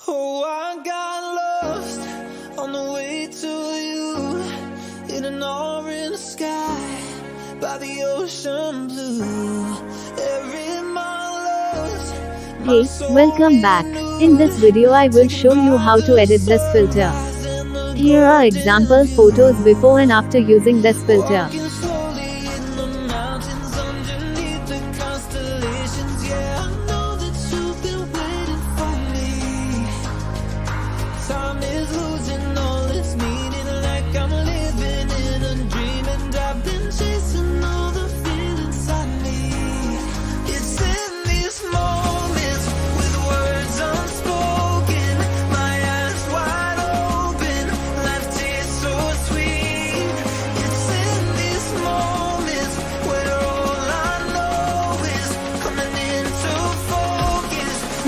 Oh, I got lost on the way to you, in an orange sky by the ocean blue. Every mile lost. Hey, welcome back. In this video I will show you how to edit this filter. Here are example photos before and after using this filter.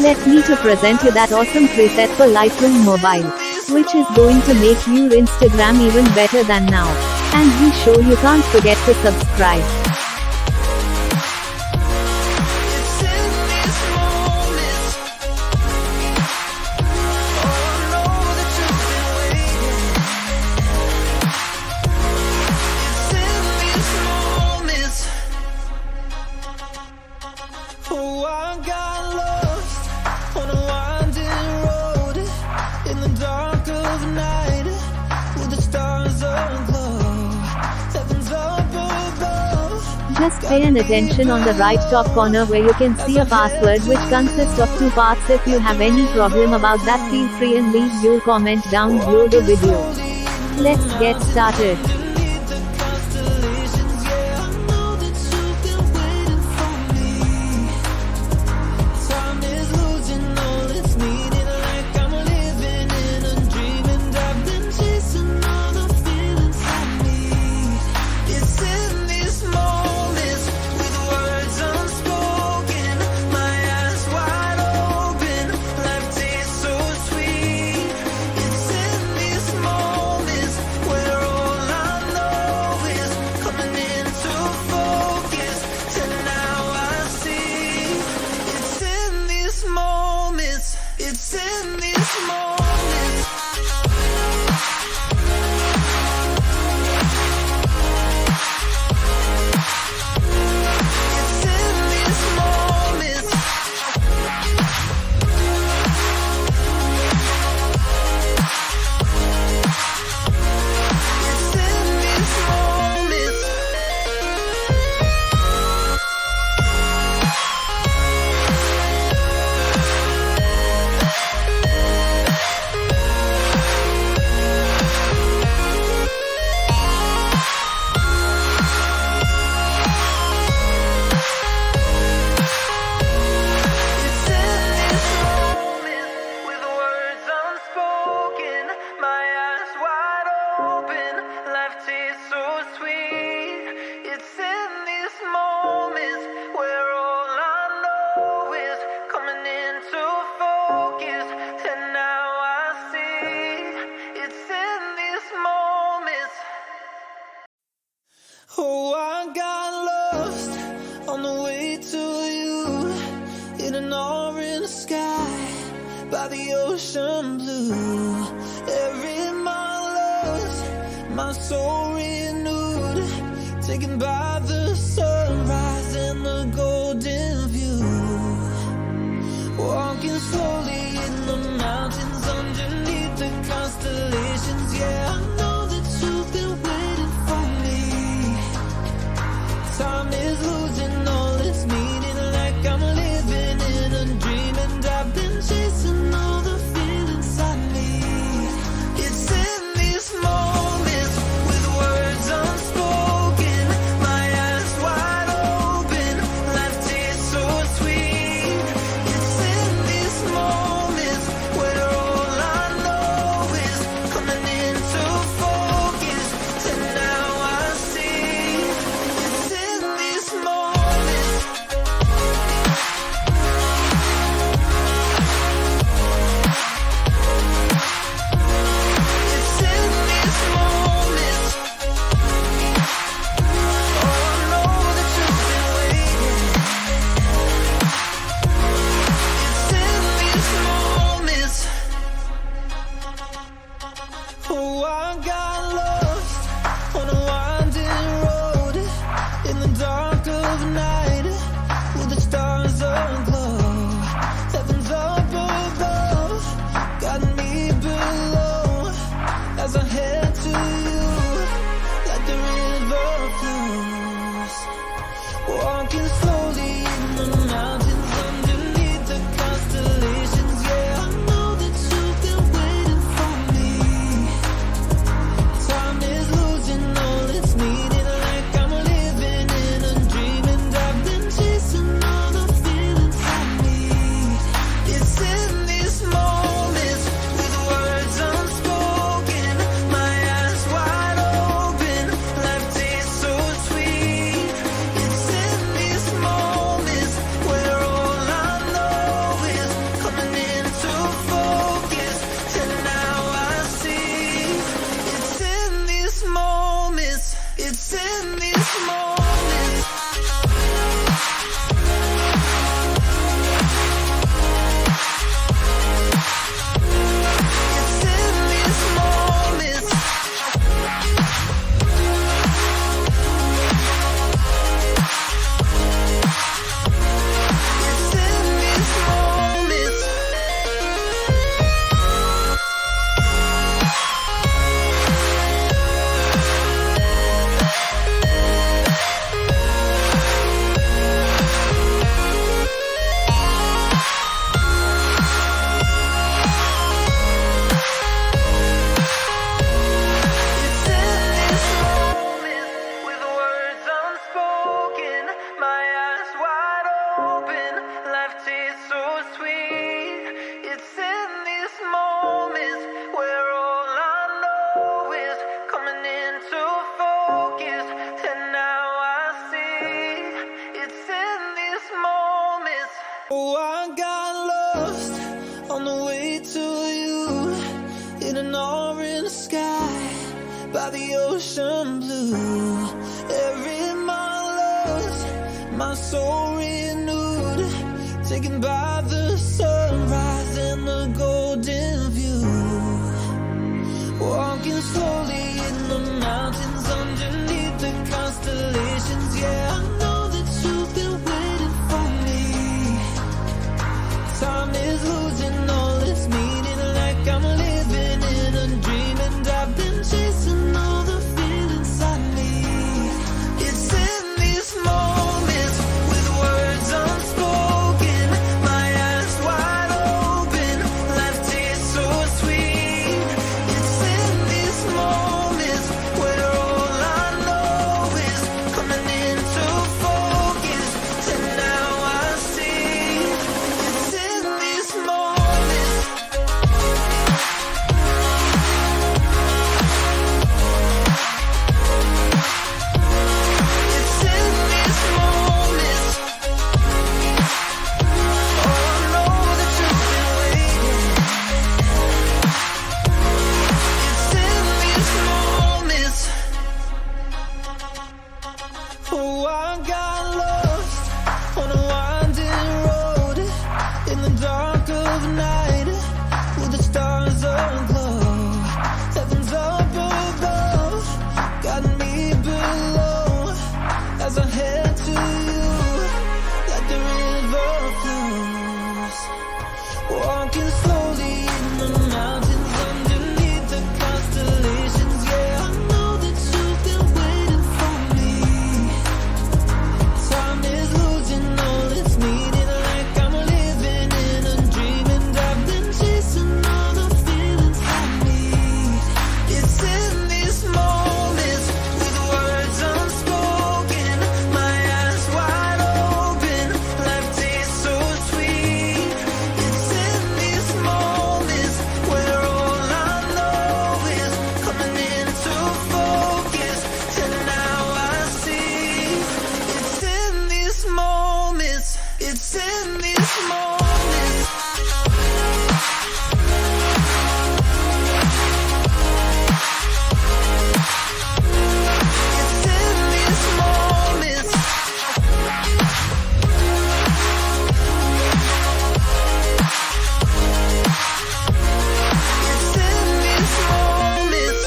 Let me to present you that awesome preset for Lightroom mobile, which is going to make your Instagram even better than now. And be sure you can't forget to subscribe. Oh, I got lost on a winding road in the dark of night, with the stars aglow, heaven's up above. Just pay an attention on the right top corner where you can see a password which consists of 2 parts. If you have any problem about that, feel free and leave your comment down below the video. Let's get started. It's in this moment. It's in this moment. It's in this moment. Oh, I got lost on the way to you, in an orange sky by the ocean blue. Every mile lost, my soul renewed, taken by the sunrise and the golden view. Walking slowly in the mountains underneath the constellations. Yeah, I know that you've been waiting for me. Time is losing all its meaning, like I'm living in a dream, and I've been chasing all the feelings I need. It's in these moments, with words unspoken, my eyes wide open, life tastes so sweet. It's in these moments. On the way to you, in an orange sky, by the ocean blue. Every mile lost, my soul renewed, taken by the sunrise and the golden view. Walking slowly in the mountains underneath the constellations. Yeah, I know that you've been waiting for me. Time is losing all its meaning, like I'm living in a dream, and I've been chasing all the feelings I need. It's in these moments with words unspoken, my eyes wide open, life tastes so sweet. It's in these moments where all I know is coming into focus, and now I see. It's in these moments. It's in these moments. Oh, I know that you've been waiting. It's in these moments. Oh, I got lost on a winding road in the dark of night, with the stars aglow. Heaven's up above, got me below, as I head to you like the river flows. Walking slowly in the mountains underneath the constellations. Yeah, I know that you've been waiting for me. Time is losing all its meaning, like I'm living in a dream, and I've been chasing all the feelings I need. It's in these moments with words unspoken, my eyes wide open, life tastes so sweet. It's in these moments where all I know is coming into focus, and now I see. It's in these moments. It's in these moments. It's in these moments. It's in these moments.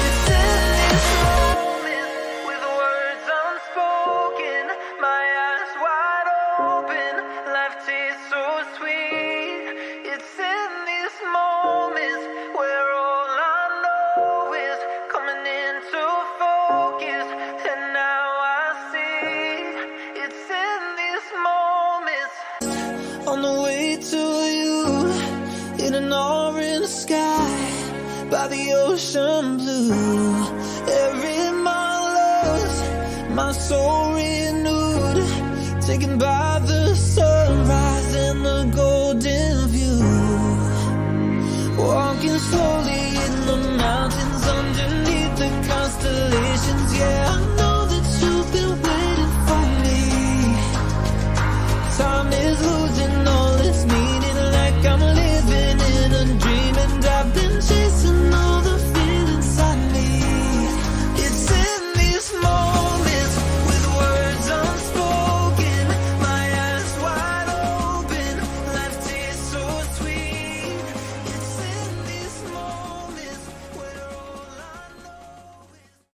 It's in these moments with words unspoken, my eyes wide open, life tastes so sweet. It's in these moments where all I know is coming into focus, and now I see. It's in these moments. On the way to you, in an orange sky, by the ocean blue. Every mile lost, my soul renewed, taken by the sunrise and the golden view. Walking slowly